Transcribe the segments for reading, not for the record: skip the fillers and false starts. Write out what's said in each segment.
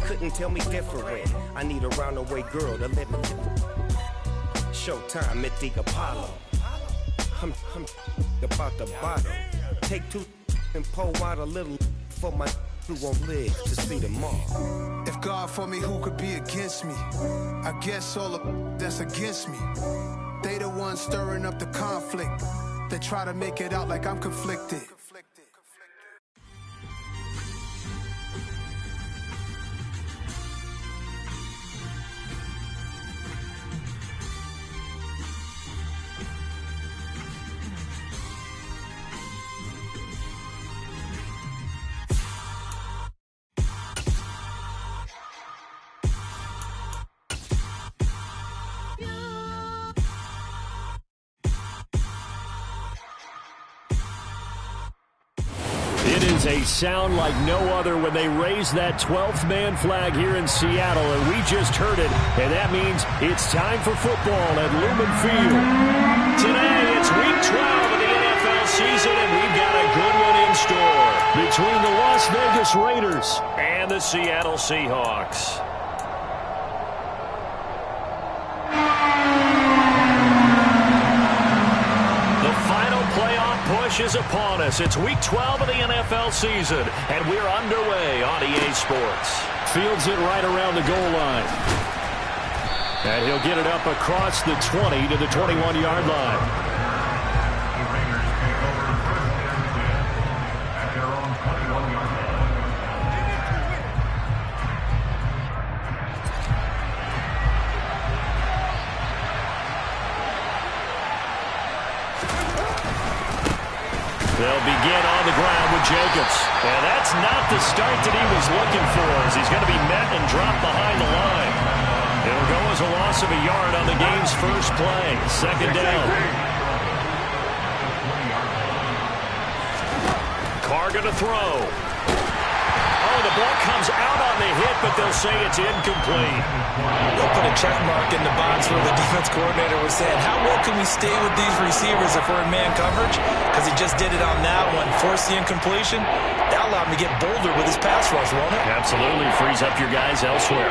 couldn't tell me different. I need a roundaway girl to let me. Showtime at the Apollo. I'm about the bottom. Take two and pour out a little for my who won't live to see tomorrow. If God for me, who could be against me? I guess all of that's against me. They the ones stirring up the conflict. They try to make it out like I'm conflicted. A sound like no other when they raise that 12th man flag here in Seattle, and we just heard it, and that means it's time for football at Lumen Field. Today, it's week 12 of the NFL season, and we've got a good one in store between the Las Vegas Raiders and the Seattle Seahawks. Is upon us. It's week 12 of the NFL season, and we're underway on EA Sports. Fields it right around the goal line. And he'll get it up across the 20 to the 21-yard line. They'll begin on the ground with Jacobs. And that's not the start that he was looking for, as he's going to be met and dropped behind the line. It'll go as a loss of a yard on the game's first play. Second down. Carr going to throw. Oh, the ball comes out on the hit, but they'll say it's incomplete. They'll put a check mark in the box where the defense coordinator was saying, how well can we stay with these receivers if we're in man coverage? Because he just did it on that one, forced the incompletion. That allowed him to get bolder with his pass rush, won't it? Absolutely. Frees up your guys elsewhere.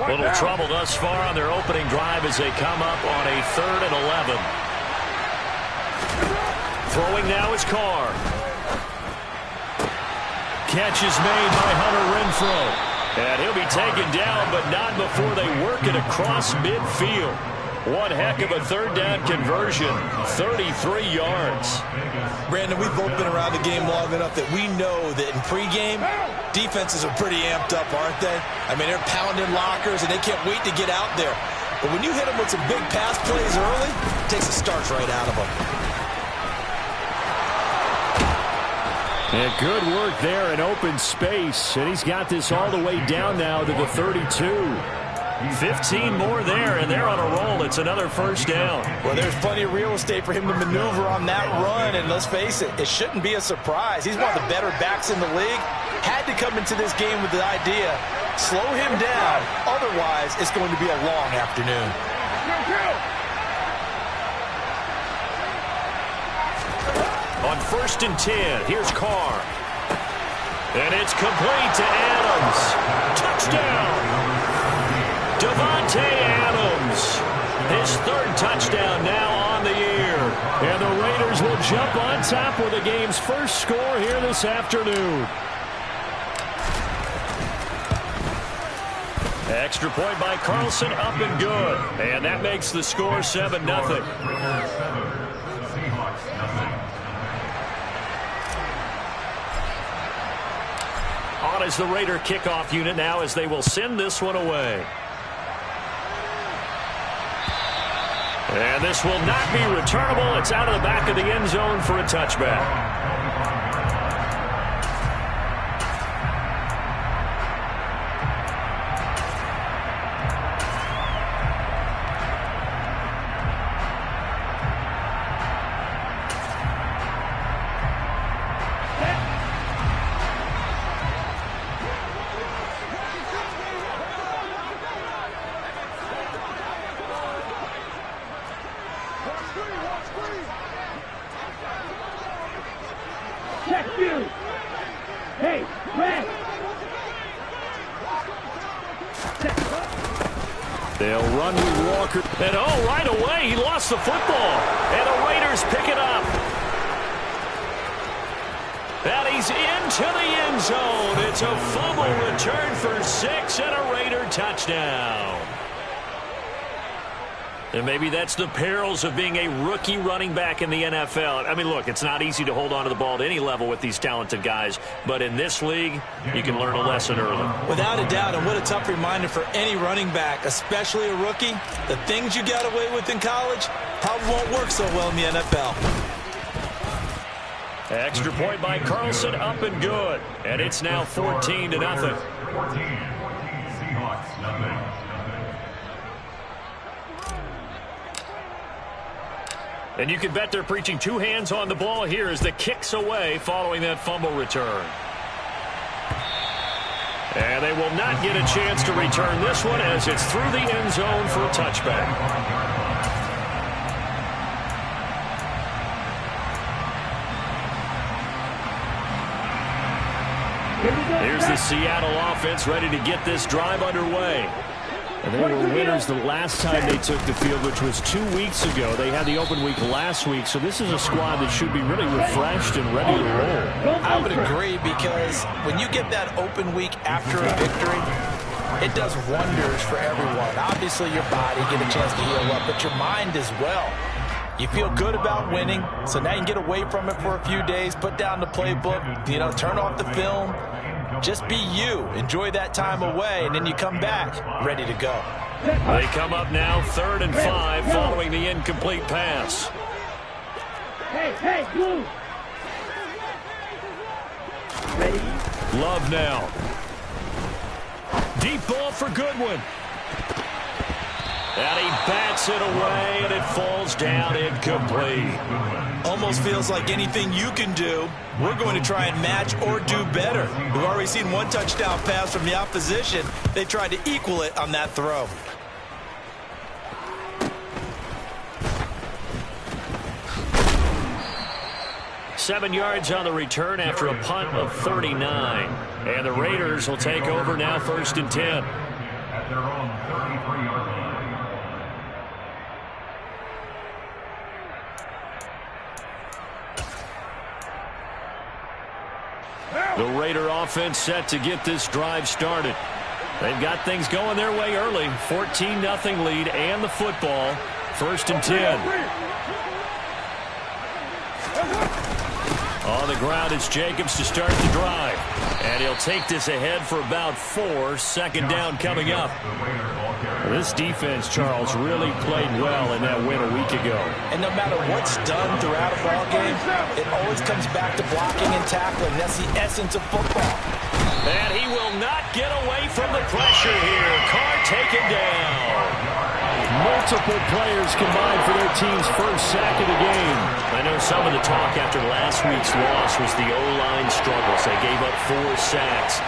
Little trouble thus far on their opening drive as they come up on a 3rd and 11. Throwing now is Carr. Catch is made by Hunter Renfrow. And he'll be taken down, but not before they work it across midfield. One heck of a 3rd down conversion, 33 yards. Brandon, we've both been around the game long enough that we know that in pregame, defenses are pretty amped up, aren't they? I mean, they're pounding lockers, and they can't wait to get out there. But when you hit them with some big pass plays early, it takes the starch right out of them. And good work there in open space. And he's got this all the way down now to the 32. 15 more there, and they're on a roll. It's another first down. Well, there's plenty of real estate for him to maneuver on that run. And let's face it, it shouldn't be a surprise. He's one of the better backs in the league. Had to come into this game with the idea, slow him down. Otherwise, it's going to be a long afternoon. On 1st and 10, here's Carr. And it's complete to Adams. Touchdown! Davante Adams. His 3rd touchdown now on the year. And the Raiders will jump on top with the game's first score here this afternoon. Extra point by Carlson, up and good. And that makes the score 7-0. On is the Raider kickoff unit now as they will send this one away. And this will not be returnable. It's out of the back of the end zone for a touchback. They'll run with Walker. And right away, he lost the football. And the Raiders pick it up. And he's into the end zone. It's a fumble return for 6 and a Raider touchdown. And maybe that's the perils of being a rookie running back in the NFL. I mean, look, it's not easy to hold on to the ball at any level with these talented guys. But in this league, you can learn a lesson early. Without a doubt, and what a tough reminder for any running back, especially a rookie. The things you got away with in college probably won't work so well in the NFL. Extra point by Carlson, up and good. And it's now 14-0. 14, Seahawks, nothing. And you can bet they're preaching 2 hands on the ball here as the kick's away following that fumble return. And they will not get a chance to return this one as it's through the end zone for a touchback. Here's the Seattle offense ready to get this drive underway. And they were winners the last time they took the field, which was 2 weeks ago. They had the open week last week, so this is a squad that should be really refreshed and ready to roll. I would agree, because when you get that open week after a victory, it does wonders for everyone. Obviously, your body get a chance to heal up, but your mind as well. You feel good about winning, so now you can get away from it for a few days, put down the playbook, turn off the film. Just be you. Enjoy that time away, and then you come back ready to go. They come up now 3rd and 5 following the incomplete pass. Hey, Blue. Love now. Deep ball for Goodwin. And he bats it away, and it falls down incomplete. Almost feels like anything you can do, we're going to try and match or do better. We've already seen 1 touchdown pass from the opposition. They tried to equal it on that throw. Seven yards on the return after a punt of 39. And the Raiders will take over now 1st and 10. At their own 33-yard line. The Raider offense set to get this drive started. They've got things going their way early. 14-0 lead and the football. 1st and 10. On the ground, it's Jacobs to start the drive. And he'll take this ahead for about 4. 2nd down coming up. This defense, Charles, really played well in that win a week ago. And no matter what's done throughout a ball game, it always comes back to blocking and tackling. That's the essence of football. And he will not get away from the pressure here. Carr taken down. Multiple players combined for their team's 1st sack of the game. I know some of the talk after last week's loss was the O-line struggles. They gave up 4 sacks.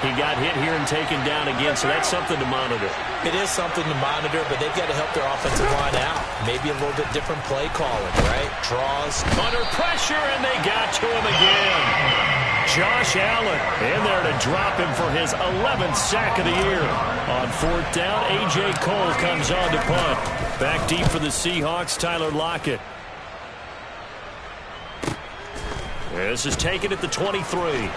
He got hit here and taken down again, so that's something to monitor. It is something to monitor, but they've got to help their offensive line out. Maybe a little bit different play calling, right? Draws. Under pressure, and they got to him again. Josh Allen in there to drop him for his 11th sack of the year. On 4th down, A.J. Cole comes on to punt. Back deep for the Seahawks, Tyler Lockett. This is taken at the 23.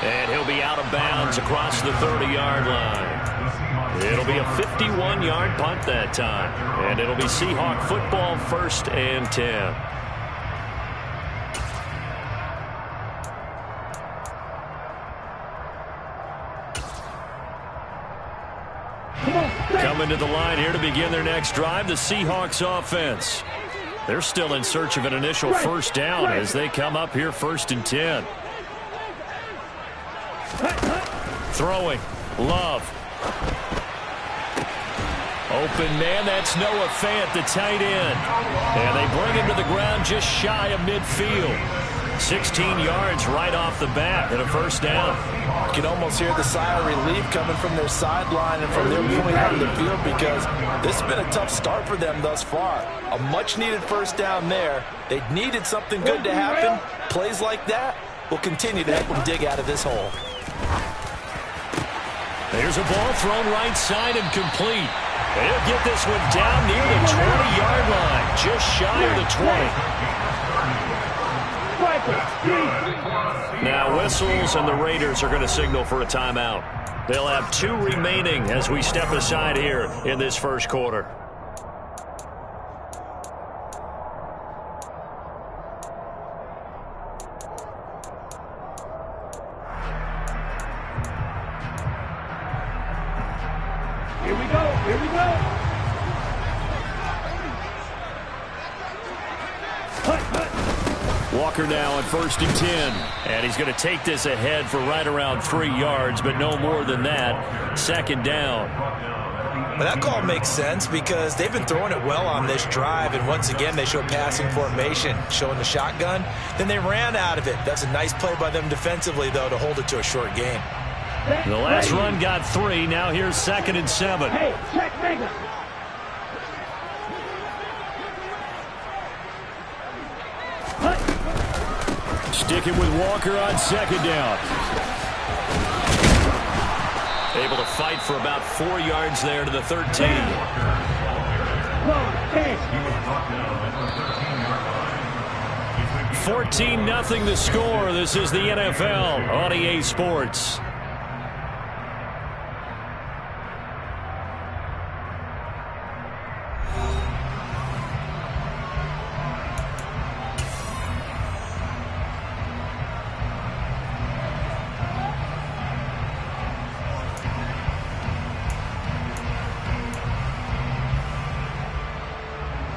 And he'll be out of bounds across the 30-yard line. It'll be a 51-yard punt that time. And it'll be Seahawk football 1st and 10. Coming to the line here to begin their next drive, the Seahawks offense. They're still in search of an initial 1st down as they come up here 1st and 10. Throwing. Love. Open man, that's Noah Fant, the tight end. And they bring him to the ground just shy of midfield. 16 yards right off the bat and a 1st down. You can almost hear the sigh of relief coming from their sideline and from their point on the field, because this has been a tough start for them thus far. A much-needed 1st down there. They needed something good to happen. Plays like that will continue to help them dig out of this hole. There's a ball thrown right side and complete. And he'll get this one down near the 20-yard line, just shy of the 20. Now whistles, and the Raiders are going to signal for a timeout. They'll have 2 remaining as we step aside here in this first quarter. Here we go. Walker now on 1st and 10. And he's going to take this ahead for right around 3 yards, but no more than that. 2nd down. Well, that call makes sense because they've been throwing it well on this drive, and once again they show passing formation, showing the shotgun. Then they ran out of it. That's a nice play by them defensively, though, to hold it to a short game. The last run got 3. Now here's 2nd and 7. Hey, check Vega. Sticking with Walker on 2nd down. Able to fight for about 4 yards there to the 13. 14-0 the score. This is the NFL on EA Sports.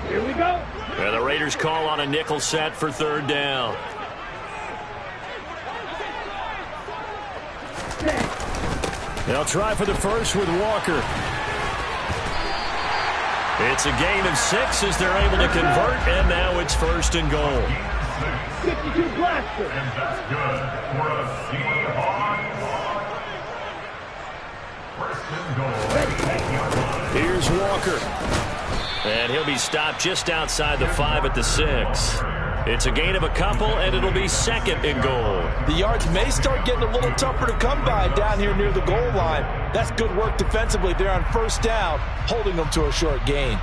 Here we go. And the Raiders call on a nickel set for 3rd down. They'll try for the first with Walker. It's a gain of 6 as they're able to convert, and now it's 1st and goal. 52 blaster. And that's good for a Seahawks. 1st and goal. Here's Walker. And he'll be stopped just outside the 5 at the 6. It's a gain of a couple, and it'll be 2nd and goal. The yards may start getting a little tougher to come by down here near the goal line. That's good work defensively there on 1st down, holding them to a short gain.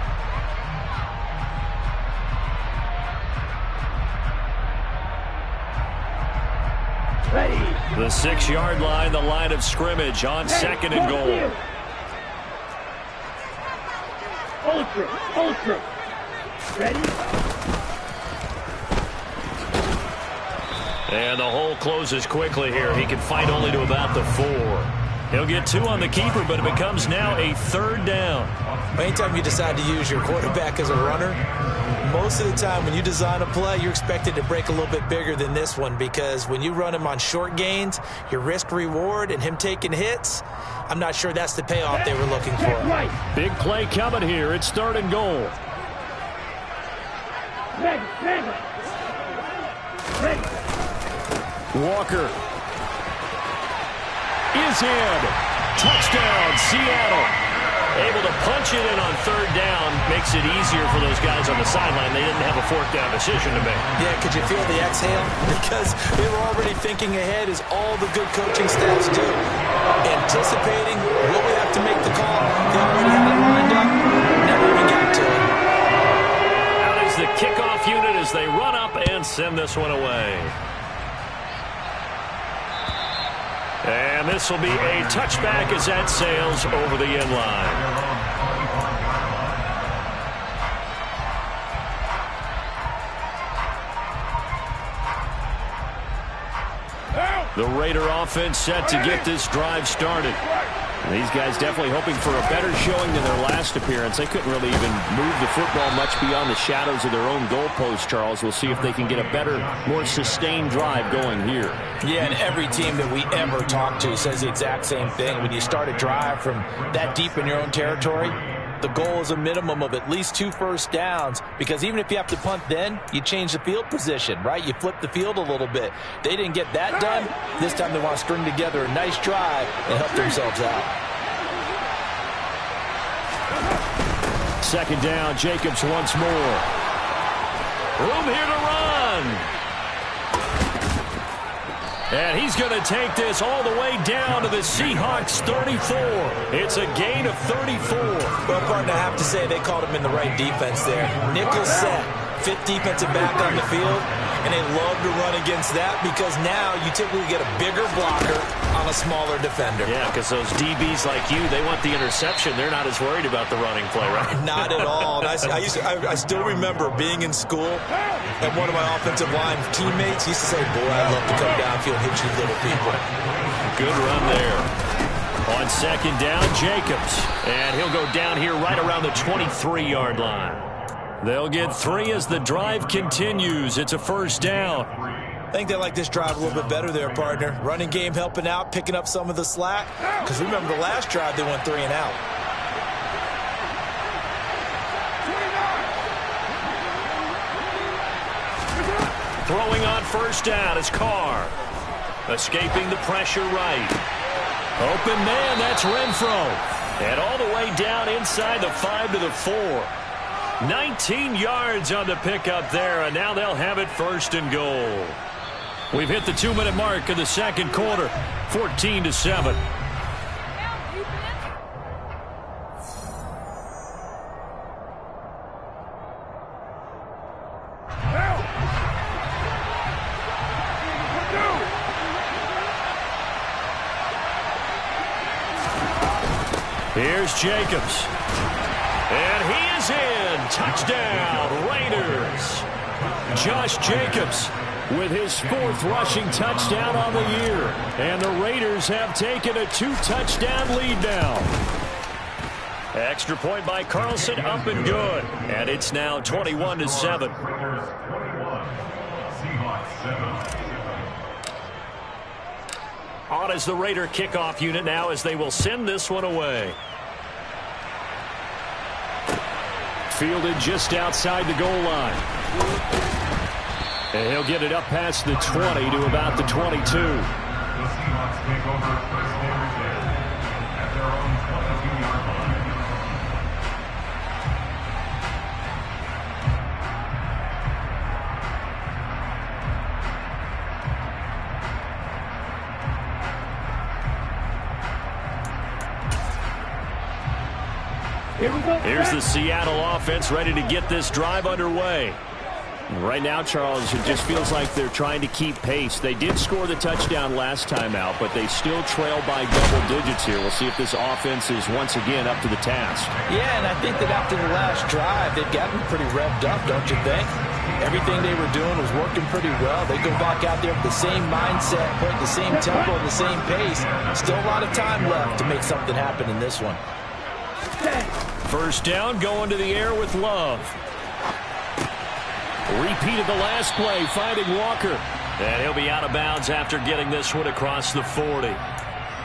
Ready. The 6-yard line, the line of scrimmage on 2nd and goal. Ultra. Ready? And the hole closes quickly here. He can fight only to about the 4. He'll get 2 on the keeper, but it becomes now a 3rd down. Anytime you decide to use your quarterback as a runner, most of the time when you design a play, you're expected to break a little bit bigger than this one, because when you run him on short gains, your risk-reward and him taking hits, I'm not sure that's the payoff they were looking for. Right. Big play coming here. It's 3rd and goal. Ready. Walker is in. Touchdown, Seattle. Able to punch it in on 3rd down. Makes it easier for those guys on the sideline. They didn't have a 4th down decision to make. Yeah, could you feel the exhale? Because they were already thinking ahead, as all the good coaching staffs do. Anticipating, will we have to make the call? They already had it lined up. Never even got to it. Out is the kickoff unit as they run up and send this one away. And this will be a touchback as that sails over the end line. The Raider offense set to get this drive started. These guys definitely hoping for a better showing than their last appearance. They couldn't really even move the football much beyond the shadows of their own goalpost, Charles. We'll see if they can get a better, more sustained drive going here. Yeah, and every team that we ever talk to says the exact same thing. When you start a drive from that deep in your own territory, the goal is a minimum of at least 2 first downs, because even if you have to punt then, you change the field position, right? You flip the field a little bit. They didn't get that done. This time they want to string together a nice drive and help themselves out. 2nd down, Jacobs once more. Room here to run. And he's going to take this all the way down to the Seahawks 34. It's a gain of 34. Well, partner, I have to say they called him in the right defense there. Nickel set, fifth defensive back on the field, and they love to run against that because now you typically get a bigger blocker on a smaller defender. Yeah, because those DBs like you, they want the interception. They're not as worried about the running play, right? Not at all. And I still remember being in school, and one of my offensive line teammates used to say, boy, I'd love to come downfield and hit you little people. Good run there. On second down, Jacobs. And he'll go down here right around the 23-yard line. They'll get 3 as the drive continues. It's a first down. I think they like this drive a little bit better there, partner. Running game helping out, picking up some of the slack. Because remember the last drive, they went 3 and out. Throwing on first down is Carr. Escaping the pressure right. Open man, that's Renfro. And all the way down inside the 5 to the 4. 19 yards on the pickup there, and now they'll have it first and goal. We've hit the 2-minute mark of the second quarter, 14-7. Here's Jacobs. And he is in. Touchdown, Raiders. Josh Jacobs with his 4th rushing touchdown on the year. And the Raiders have taken a 2-touchdown lead now. Extra point by Carlson, up and good. And it's now 21-7. On as the Raider kickoff unit now as they will send this one away. Fielded just outside the goal line. And he'll get it up past the 20 to about the 22. The Seahawks take over first down at their own 22-yard line. Here's the Seattle offense ready to get this drive underway. Right now, Charles, it just feels like they're trying to keep pace. They did score the touchdown last time out, but they still trail by double digits here. We'll see if this offense is once again up to the task. Yeah, and I think that after the last drive, they've gotten pretty revved up, don't you think? Everything they were doing was working pretty well. They go back out there with the same mindset, playing the same tempo, the same pace. Still a lot of time left to make something happen in this one. First down, going to the air with Love. Repeated the last play, finding Walker. And he'll be out of bounds after getting this one across the 40.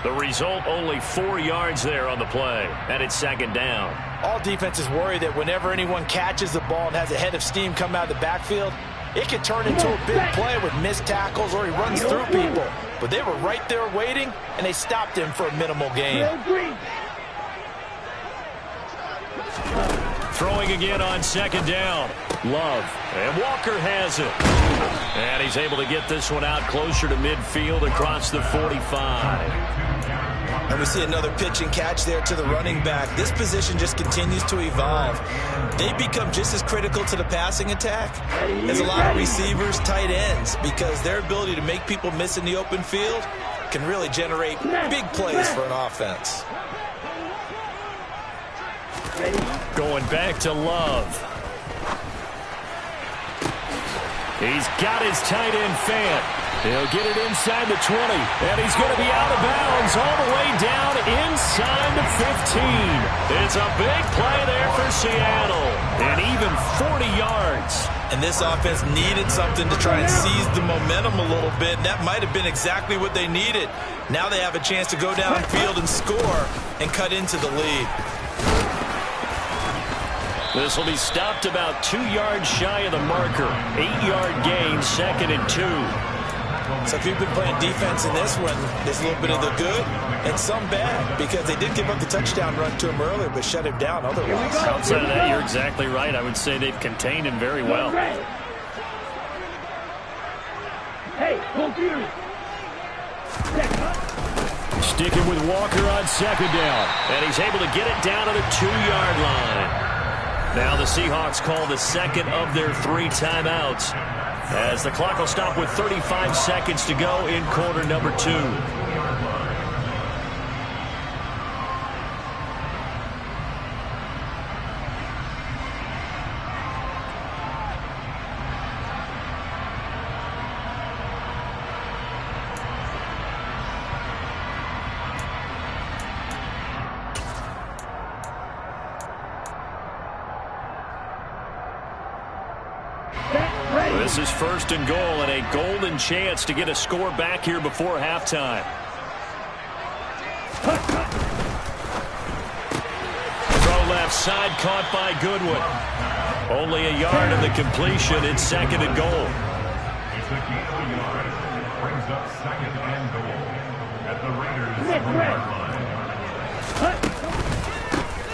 The result, only 4 yards there on the play. And it's second down. All defenses worry that whenever anyone catches the ball and has a head of steam come out of the backfield, it can turn into a big play with missed tackles or he runs through people. But they were right there waiting, and they stopped him for a minimal gain. Throwing again on second down. Love. And Walker has it. And he's able to get this one out closer to midfield across the 45. And we see another pitch and catch there to the running back. This position just continues to evolve. They become just as critical to the passing attack as a lot of receivers, tight ends, because their ability to make people miss in the open field can really generate big plays for an offense. Going back to Love. He's got his tight end Fant. He'll get it inside the 20. And he's going to be out of bounds all the way down inside the 15. It's a big play there for Seattle. And even 40 yards. And this offense needed something to try and seize the momentum a little bit. And that might have been exactly what they needed. Now they have a chance to go downfield and score and cut into the lead. This will be stopped about 2 yards shy of the marker. 8-yard gain, second and 2. So if you've been playing defense in this one, there's a little bit of the good and some bad, because they did give up the touchdown run to him earlier, but shut him down otherwise. Outside of that, you're exactly right. I would say they've contained him very well. Hey, confused. Sticking with Walker on second down. And he's able to get it down to the 2-yard line. Now the Seahawks call the second of their 3 timeouts, as the clock will stop with 35 seconds to go in quarter number 2. This is first and goal, and a golden chance to get a score back here before halftime. Throw left side, caught by Goodwin. Only a yard in the completion. It's second and goal. It's a gain of a yard. Brings up second and goal at the Raiders' 1-yard line.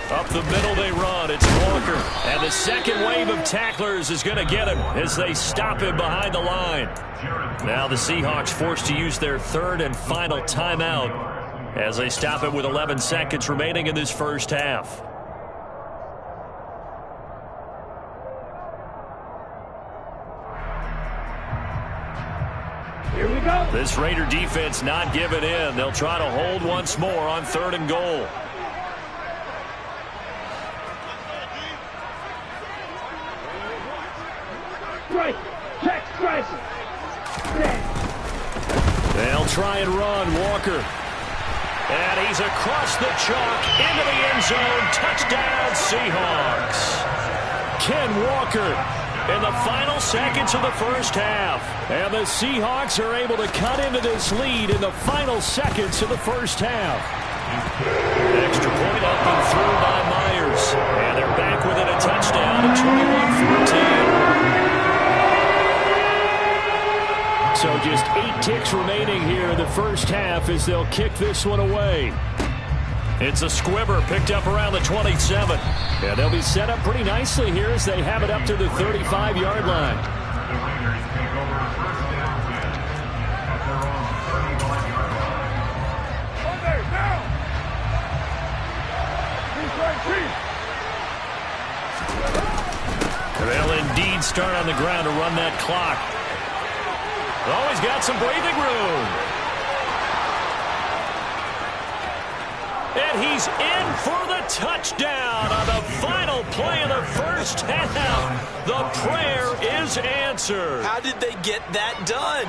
Up the middle they run. It's Walker. And the second wave of tacklers is going to get him as they stop him behind the line. Now the Seahawks forced to use their 3rd and final timeout as they stop it with 11 seconds remaining in this first half. Here we go. This Raider defense not giving in. They'll try to hold once more on 3rd and goal. Strike. Check strike. They'll try and run. Walker. And he's across the chalk into the end zone. Touchdown, Seahawks. Ken Walker in the final seconds of the first half. And the Seahawks are able to cut into this lead in the final seconds of the first half. Extra point up and through by Myers. And they're back within a touchdown at 21-14. So just 8 ticks remaining here in the first half as they'll kick this one away. It's a squibber picked up around the 27. And they'll be set up pretty nicely here as they have it up to the 35-yard line. The Raiders take over first down 10 at their own 35-yard line. Okay, now. They'll indeed start on the ground to run that clock. Oh, he's got some breathing room. And he's in for the touchdown on the final play of the first half. The prayer is answered. How did they get that done?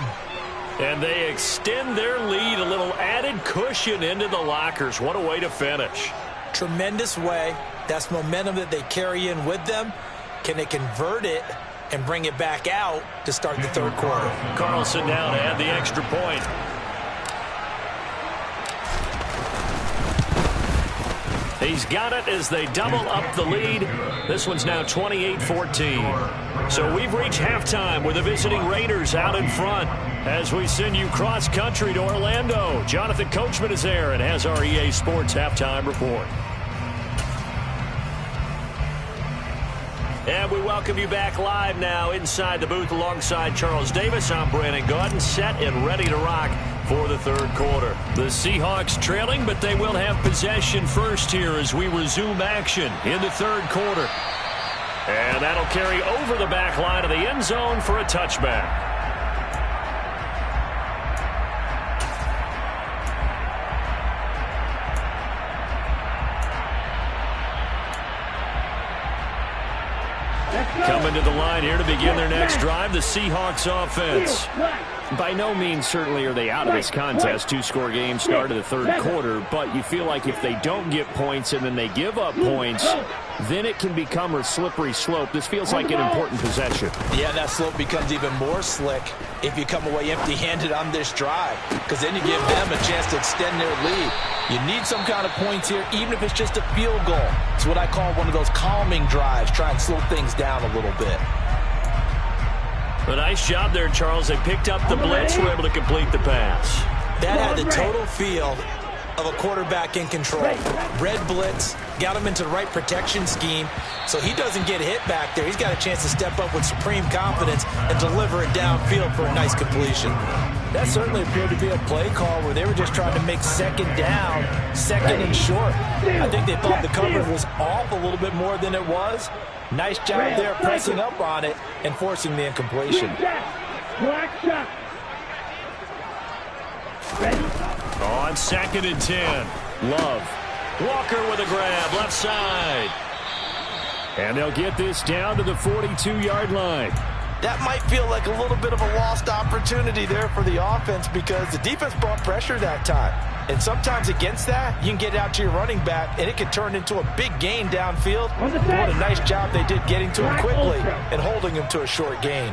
And they extend their lead, a little added cushion into the lockers. What a way to finish. Tremendous way. That's momentum that they carry in with them. Can they convert it and bring it back out to start the 3rd quarter? Carlson now to add the extra point. He's got it as they double up the lead. This one's now 28-14. So we've reached halftime with the visiting Raiders out in front as we send you cross-country to Orlando. Jonathan Coachman is there and has our EA Sports halftime report. And we welcome you back live now inside the booth alongside Charles Davis. I'm Brandon Gaudin, set and ready to rock for the 3rd quarter. The Seahawks trailing, but they will have possession first here as we resume action in the 3rd quarter. And that'll carry over the back line of the end zone for a touchback. Coming to the line here to begin their next drive, the Seahawks offense. By no means certainly are they out of this contest. 2-score game, start of the 3rd quarter, but you feel like if they don't get points and then they give up points, then it can become a slippery slope. This feels like an important possession. Yeah, that slope becomes even more slick if you come away empty-handed on this drive, because then you give them a chance to extend their lead. You need some kind of points here, even if it's just a field goal. It's what I call one of those calming drives, try and slow things down a little bit. A nice job there, Charles. They picked up the blitz, were able to complete the pass. That had the total feel of a quarterback in control. Red blitz, got him into the right protection scheme, so he doesn't get hit back there. He's got a chance to step up with supreme confidence and deliver it downfield for a nice completion. That certainly appeared to be a play call where they were just trying to make second down, second and short. I think they thought the coverage was off a little bit more than it was. Nice job there pressing up on it and forcing the incompletion. Black shot. Ready? On 2nd and 10. Love. Walker with a grab, left side. And they'll get this down to the 42-yard line. That might feel like a little bit of a lost opportunity there for the offense because the defense brought pressure that time. And sometimes against that, you can get out to your running back, and it can turn into a big gain downfield. What a nice job they did getting to him quickly and holding him to a short gain.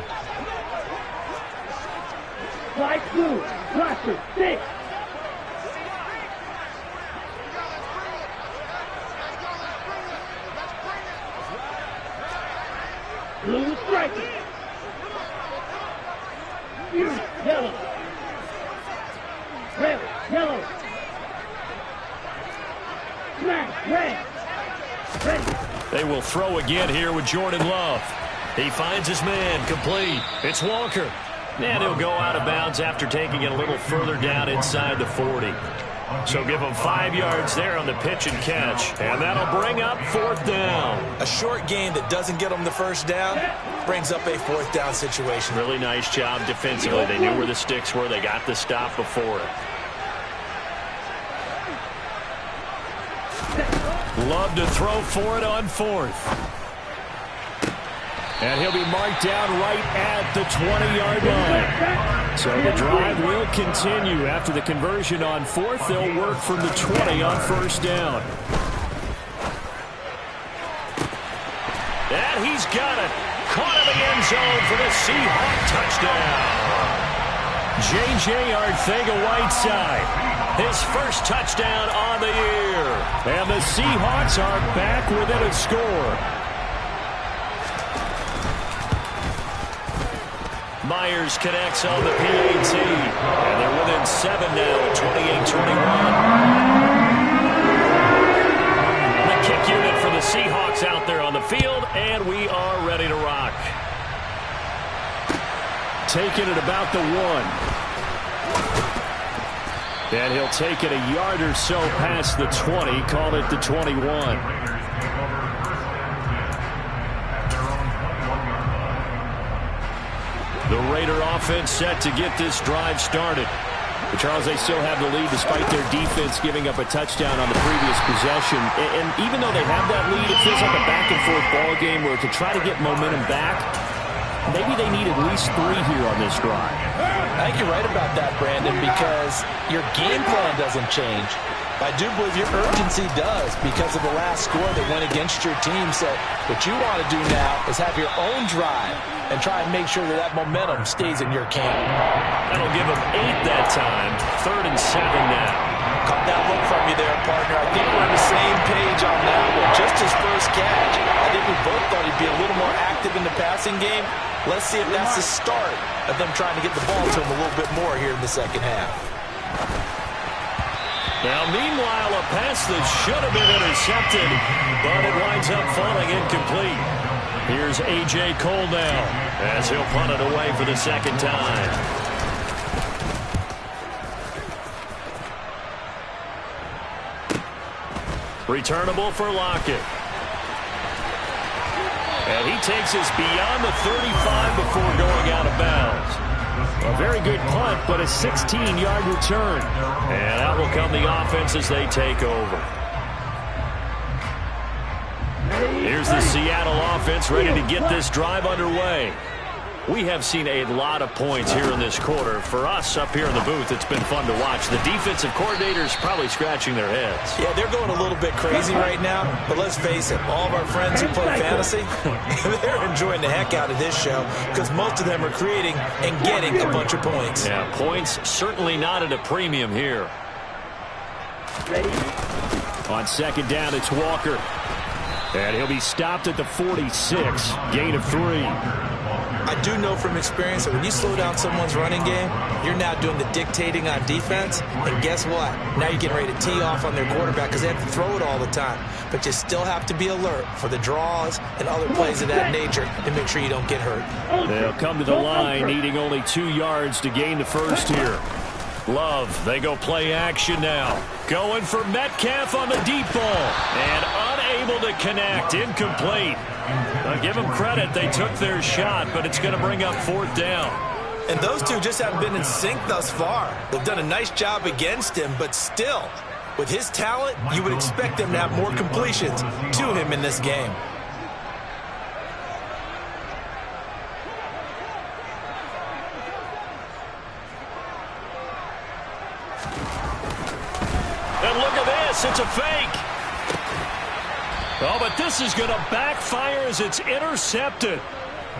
Light blue. Rusher. 6. Blue striker. Yellow. Red. Yellow. Smash. Red. Ready. They will throw again here with Jordan Love. He finds his man, complete. It's Walker. And he'll go out of bounds after taking it a little further down inside the 40. So give him 5 yards there on the pitch and catch. And that'll bring up 4th down. A short gain that doesn't get them the first down brings up a 4th down situation. Really nice job defensively. They knew where the sticks were. They got the stop before it. Love to throw for it on 4th. And he'll be marked down right at the 20-yard line. So the drive will continue. After the conversion on 4th, they'll work from the 20 on 1st down. And he's got it. Caught in the end zone for the Seahawk touchdown. J.J. Arcega-Whiteside, his first touchdown on the year. And the Seahawks are back within a score. Myers connects on the PAT. And they're within 7 now, 28-21. The kick unit for the Seahawks out there on the field, and we are ready to rock. Taking it about the 1. And he'll take it a yard or so past the 20, call it the 21. The Raider offense set to get this drive started. But Charles, they still have the lead despite their defense giving up a touchdown on the previous possession. And even though they have that lead, it feels like a back-and-forth ball game where to try to get momentum back, maybe they need at least 3 here on this drive. I think you're right about that, Brandon, because your game plan doesn't change. I do believe your urgency does because of the last score that went against your team. So what you want to do now is have your own drive and try and make sure that that momentum stays in your camp. That'll give them 8 that time. 3rd and 7 now. Caught that look from you there, partner. I think we're on the same page on that one. Just his first catch. I think we both thought he'd be a little more active in the passing game. Let's see if that's the start of them trying to get the ball to him a little bit more here in the second half. Now, meanwhile, a pass that should have been intercepted, but it winds up falling incomplete. Here's A.J. Cole now as he'll punt it away for the second time. Returnable for Lockett. And he takes us beyond the 35 before going out of bounds. A very good punt, but a 16-yard return. And out will come the offense as they take over. Here's the Seattle offense ready to get this drive underway. We have seen a lot of points here in this quarter. For us up here in the booth, it's been fun to watch. The defensive coordinators probably scratching their heads. Yeah, they're going a little bit crazy right now, but let's face it, all of our friends who play fantasy, they're enjoying the heck out of this show because most of them are creating and getting a bunch of points. Yeah, points certainly not at a premium here. On second down, it's Walker. And he'll be stopped at the 46. Gain of 3. I do know from experience that when you slow down someone's running game, you're now doing the dictating on defense. And guess what? Now you're getting ready to tee off on their quarterback because they have to throw it all the time. But you still have to be alert for the draws and other plays of that nature to make sure you don't get hurt. They'll come to the line needing only 2 yards to gain the first here. Love, they go play action now. Going for Metcalf on the deep ball. And unable to connect. Incomplete. I'll give them credit. They took their shot, but it's going to bring up 4th down. And those two just haven't been in sync thus far. They've done a nice job against him, but still, with his talent, you would expect them to have more completions to him in this game. And look at this. It's a fake. Oh, but this is going to backfire as it's intercepted.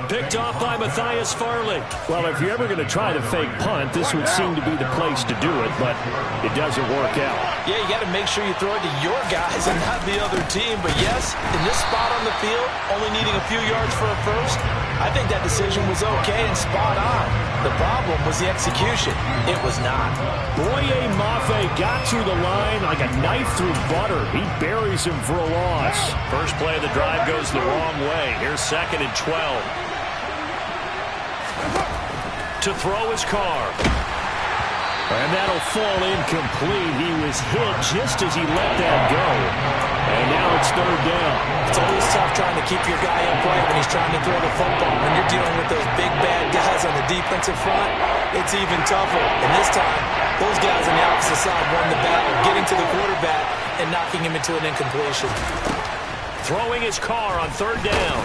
Picked off by Matthias Farley. Well, if you're ever going to try to fake punt, this would seem to be the place to do it, but it doesn't work out. Yeah, you got to make sure you throw it to your guys and not the other team. But yes, in this spot on the field, only needing a few yards for a first, I think that decision was okay and spot on. The problem was the execution. It was not. Boye Mafe got through the line like a knife through butter. He buries him for a loss. First play of the drive goes the wrong way. Here's 2nd and 12. To throw his car. And that'll fall incomplete. He was hit just as he let that go. And now it's 3rd down. It's always tough trying to keep your guy upright when he's trying to throw the football. When you're dealing with those big, bad guys on the defensive front, it's even tougher. And this time, those guys on the opposite side won the battle, getting to the quarterback and knocking him into an incompletion. Throwing his car on 3rd down.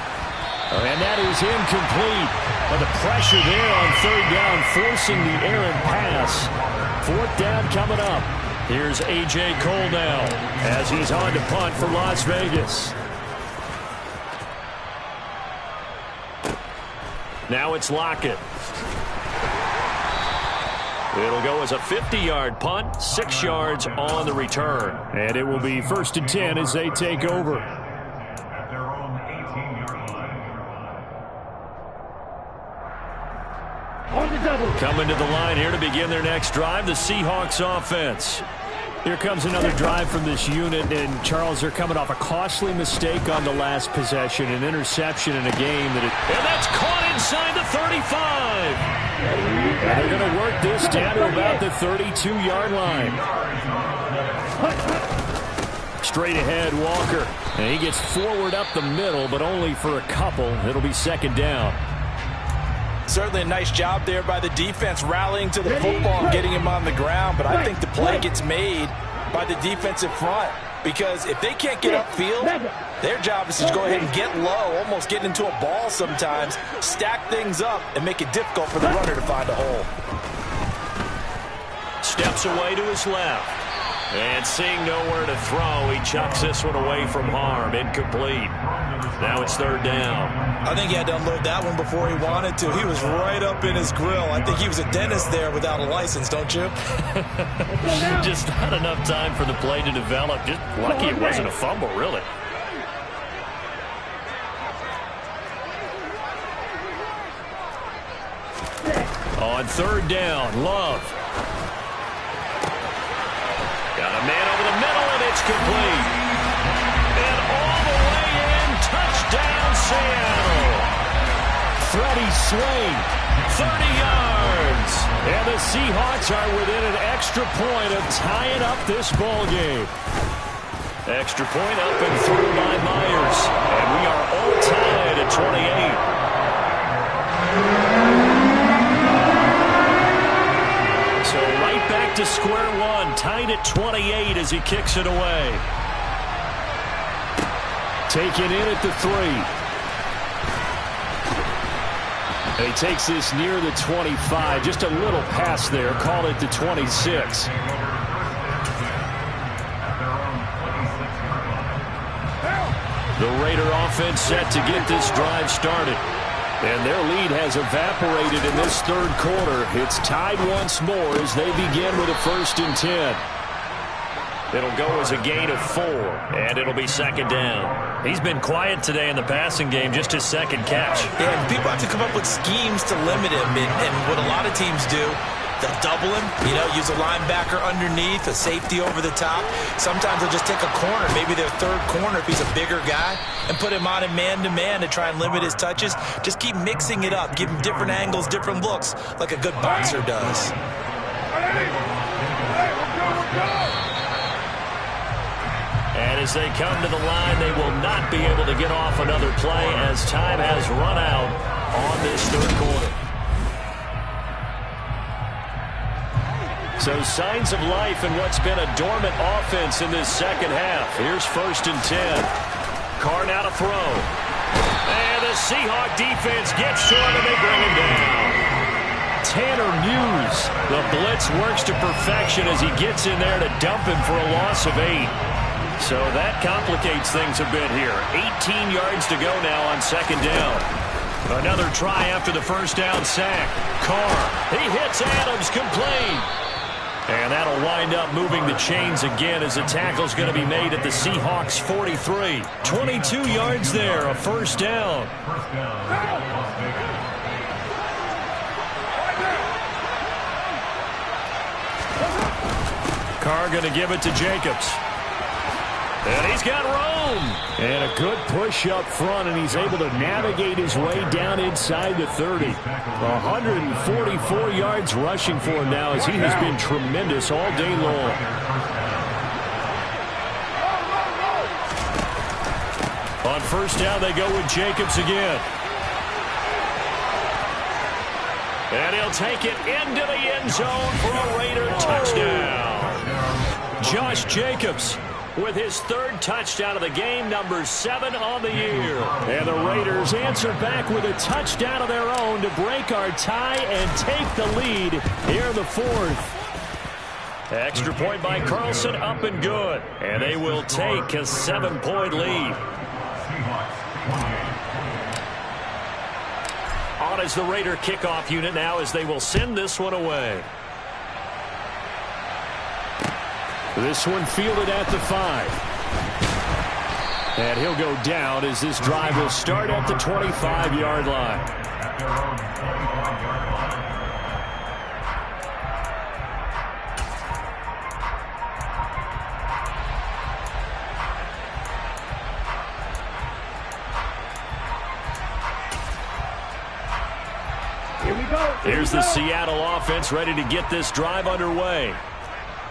And that is incomplete. But the pressure there on 3rd down, forcing the errant pass. 4th down coming up. Here's A.J. Cole now as he's on to punt for Las Vegas. Now it's Lockett. It'll go as a 50-yard punt, 6 yards on the return. And it will be 1st and 10 as they take over. At their own 18-yard line. On the double. Coming to the line here to begin their next drive, the Seahawks offense. Here comes another drive from this unit, and Charles, they're coming off a costly mistake on the last possession, an interception in a game that and that's caught inside the 35. And they're going to work this down to about the 32-yard line. Straight ahead, Walker. And he gets forward up the middle, but only for a couple. It'll be 2nd down. Certainly a nice job there by the defense rallying to the football and getting him on the ground. But I think the play gets made by the defensive front. Because if they can't get upfield, their job is to go ahead and get low, almost get into a ball sometimes, stack things up, and make it difficult for the runner to find a hole. Steps away to his left. And seeing nowhere to throw, he chucks this one away from harm. Incomplete. Now it's 3rd down. I think he had to unload that one before he wanted to. He was right up in his grill. I think he was a dentist there without a license, don't you? Just not enough time for the play to develop. Just lucky it wasn't a fumble, really. On 3rd down, Love. Got a man over the middle, and it's complete. And all the way in, touchdown Seattle. Freddie Swain, 30 yards. And the Seahawks are within an extra point of tying up this ball game. Extra point up and through by Myers. And we are all tied at 28. So right back to square one, tied at 28 as he kicks it away. Taken in at the 3. And he takes this near the 25. Just a little pass there. Call it the 26. The Raider offense set to get this drive started. And their lead has evaporated in this 3rd quarter. It's tied once more as they begin with a 1st and 10. It'll go as a gain of 4, and it'll be second down. He's been quiet today in the passing game, just his second catch. Yeah, and people have to come up with schemes to limit him, and what a lot of teams do, they'll double him, use a linebacker underneath, a safety over the top. Sometimes they'll just take a corner, maybe their third corner if he's a bigger guy, and put him on in man-to-man to try and limit his touches. Just keep mixing it up, give him different angles, different looks, like a good boxer does. And as they come to the line, they will not be able to get off another play as time has run out on this third quarter. So signs of life in what's been a dormant offense in this second half. Here's 1st and 10. Carr now to throw. And the Seahawk defense gets to him and they bring him down. Tanner Muse. The blitz works to perfection as he gets in there to dump him for a loss of 8. So that complicates things a bit here. 18 yards to go now on second down. Another try after the first down sack. Carr, he hits Adams, complete. And that'll wind up moving the chains again as the tackle's going to be made at the Seahawks 43. 22 yards there, a first down. Carr going to give it to Jacobs. And he's got room. And a good push up front, and he's able to navigate his way down inside the 30. 144 yards rushing for him now as he has been tremendous all day long. On first down, they go with Jacobs again. And he'll take it into the end zone for a Raider touchdown. Josh Jacobs with his 3rd touchdown of the game, number 7 on the year. And the Raiders answer back with a touchdown of their own to break our tie and take the lead here in the 4th. Extra point by Carlson, up and good. And they will take a 7-point lead. On as the Raider kickoff unit now as they will send this one away. This one fielded at the 5. And he'll go down as this drive will start at the 25-yard line. Here we go. Here's the Seattle offense ready to get this drive underway.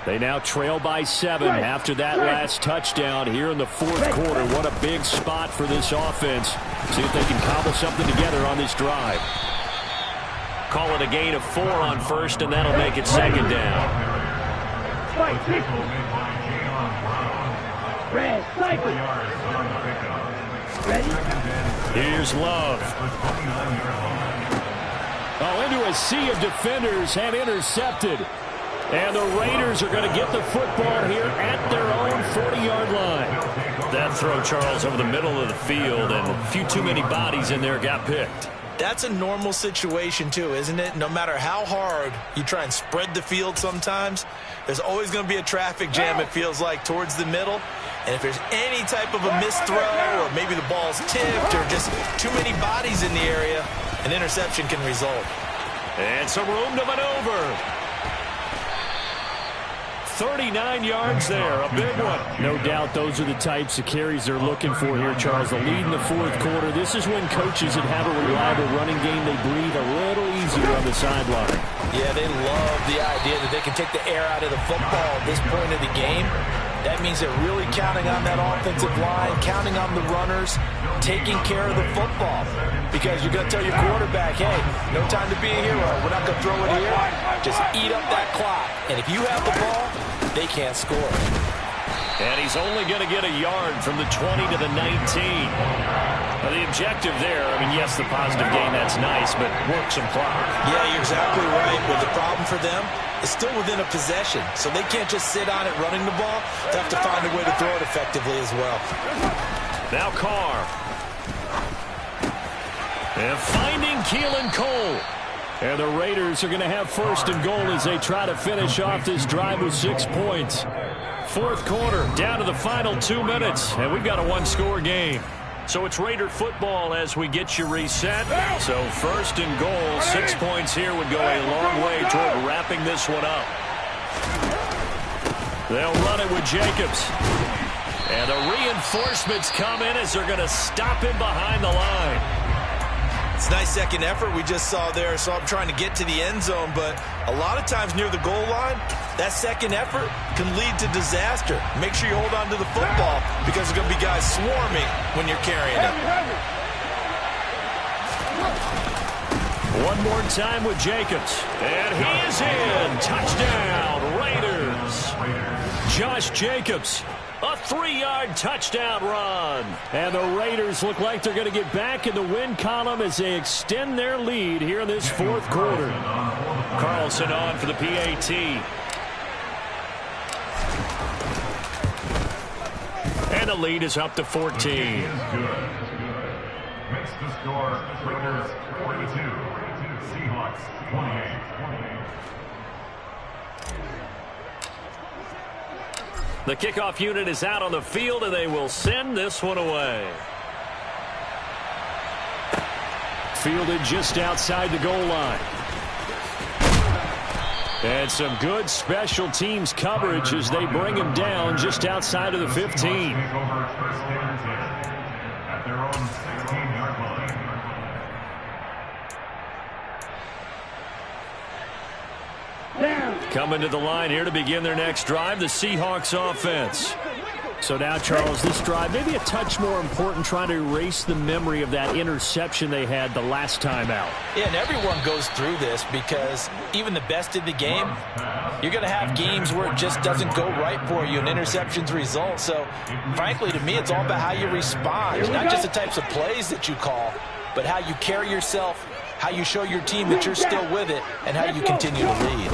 They now trail by 7 after that last touchdown here in the 4th quarter. What a big spot for this offense. See if they can cobble something together on this drive. Call it a gain of 4 on first, and that'll make it second down. Red, sniper. Ready? Here's Love. Oh, into a sea of defenders and intercepted. And the Raiders are going to get the football here at their own 40-yard line. That throw, Charles, over the middle of the field, and a few too many bodies in there got picked. That's a normal situation, too, isn't it? No matter how hard you try and spread the field sometimes, there's always going to be a traffic jam, it feels like, towards the middle. And if there's any type of a missed throw, or maybe the ball's tipped, or just too many bodies in the area, an interception can result. And some room to maneuver. 39 yards there, a big one. No doubt those are the types of carries they're looking for here, Charles. The lead in the 4th quarter. This is when coaches that have a reliable running game, they breathe a little easier on the sideline. Yeah, they love the idea that they can take the air out of the football at this point of the game. That means they're really counting on that offensive line, counting on the runners, taking care of the football. Because you're going to tell your quarterback, hey, no time to be a hero. We're not going to throw it here. Just eat up that clock. And if you have the ball, they can't score. And he's only going to get a yard from the 20 to the 19. Now, the objective there, I mean, yes, the positive gain, that's nice, but work some clock. Yeah, you're exactly right. But the problem for them is still within a possession. So they can't just sit on it running the ball. They have to find a way to throw it effectively as well. Now Carr. And finding Keelan Cole. And the Raiders are going to have 1st and goal as they try to finish off this drive with 6 points. Fourth quarter, down to the final 2 minutes, and we've got a one-score game. So it's Raider football as we get you reset. So first and goal, 6 points here would go a long way toward wrapping this one up. They'll run it with Jacobs. And the reinforcements come in as they're going to stop him behind the line. It's a nice second effort we just saw there. So I'm trying to get to the end zone, but a lot of times near the goal line, that second effort can lead to disaster. Make sure you hold on to the football because there's going to be guys swarming when you're carrying it. One more time with Jacobs. And he is in. Touchdown, Raiders. Josh Jacobs. A 3-yard touchdown run. And the Raiders look like they're going to get back in the win column as they extend their lead here in this fourth quarter. Carlson on for the PAT. And the lead is up to 14. Makes the score Raiders 42, Seahawks 28. The kickoff unit is out on the field, and they will send this one away. Fielded just outside the goal line. And some good special teams coverage as they bring him down just outside of the 15. At their own 16-yard line. Coming to the line here to begin their next drive, the Seahawks offense. So now, Charles, this drive maybe a touch more important, trying to erase the memory of that interception they had the last time out. Yeah, and everyone goes through this because even the best in the game, you're going to have games where it just doesn't go right for you and interceptions result. So, frankly, to me, it's all about how you respond, not just the types of plays that you call, but how you carry yourself, how you show your team that you're still with it, and how you continue to lead.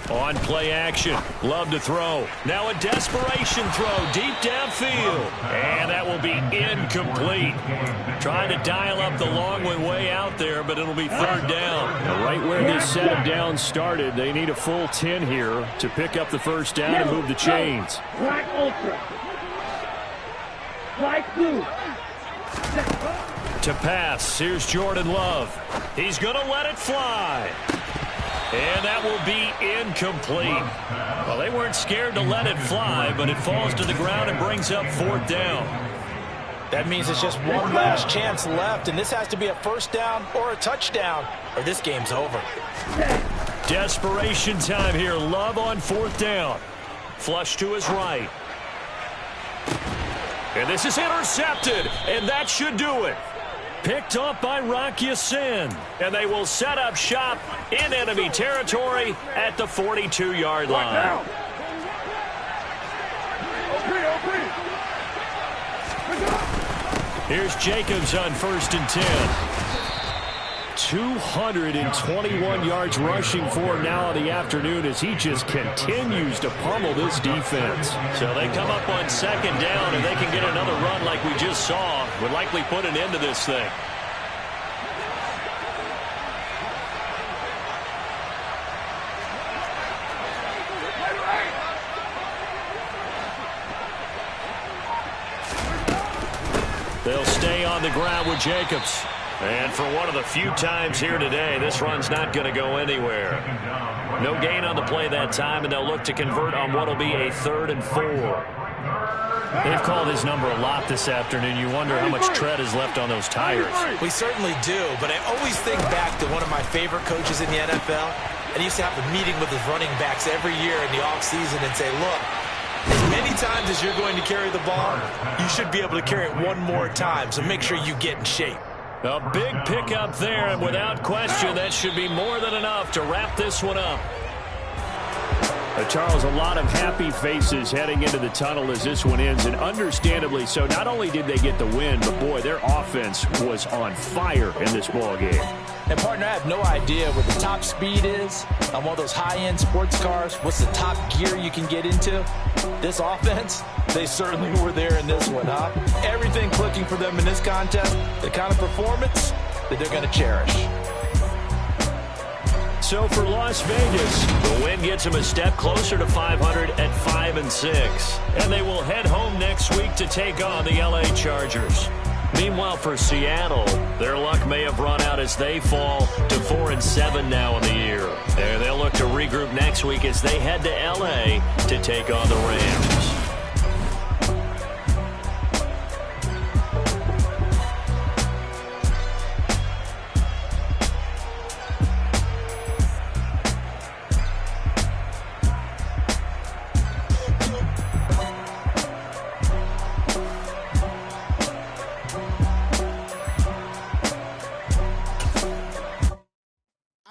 On play action, Love to throw. Now a desperation throw deep downfield. And that will be incomplete. Trying to dial up the long one way out there, but it'll be third down. Now right where this set of downs started, they need a full 10 here to pick up the first down and move the chains. Black Ultra. Black Blue. To pass, here's Jordan Love. He's going to let it fly. And that will be incomplete. Well, they weren't scared to let it fly, but it falls to the ground and brings up fourth down. That means it's just one last chance left, and this has to be a first down or a touchdown, or this game's over. Desperation time here. Love on fourth down. Flush to his right. And this is intercepted, and that should do it. Picked off by Rock Ya-Sin. And they will set up shop in enemy territory at the 42-yard line. Here's Jacobs on 1st and 10. 221 yards rushing for him now in the afternoon as he just continues to pummel this defense. So they come up on second down, and they can get another run like we just saw. Would likely put an end to this thing. They'll stay on the ground with Jacobs. And for one of the few times here today, this run's not going to go anywhere. No gain on the play that time, and they'll look to convert on what will be a 3rd and 4. They've called his number a lot this afternoon. You wonder how much tread is left on those tires. We certainly do, but I always think back to one of my favorite coaches in the NFL, and he used to have a meeting with his running backs every year in the offseason and say, look, as many times as you're going to carry the ball, you should be able to carry it one more time, so make sure you get in shape. A big pickup there, and without question, that should be more than enough to wrap this one up. Charles, a lot of happy faces heading into the tunnel as this one ends, and understandably so. Not only did they get the win, but boy, their offense was on fire in this ball game. And partner, I have no idea what the top speed is on one of those high-end sports cars. What's the top gear you can get into? This offense, they certainly were there in this one, huh? Everything clicking for them in this contest, the kind of performance that they're going to cherish. So for Las Vegas, the win gets them a step closer to 500 at 5-6. 4-6, and they will head home next week to take on the LA Chargers. Meanwhile, for Seattle, their luck may have run out as they fall to 4-7 now in the year. And they'll look to regroup next week as they head to LA to take on the Rams.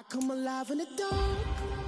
Come alive in the dark.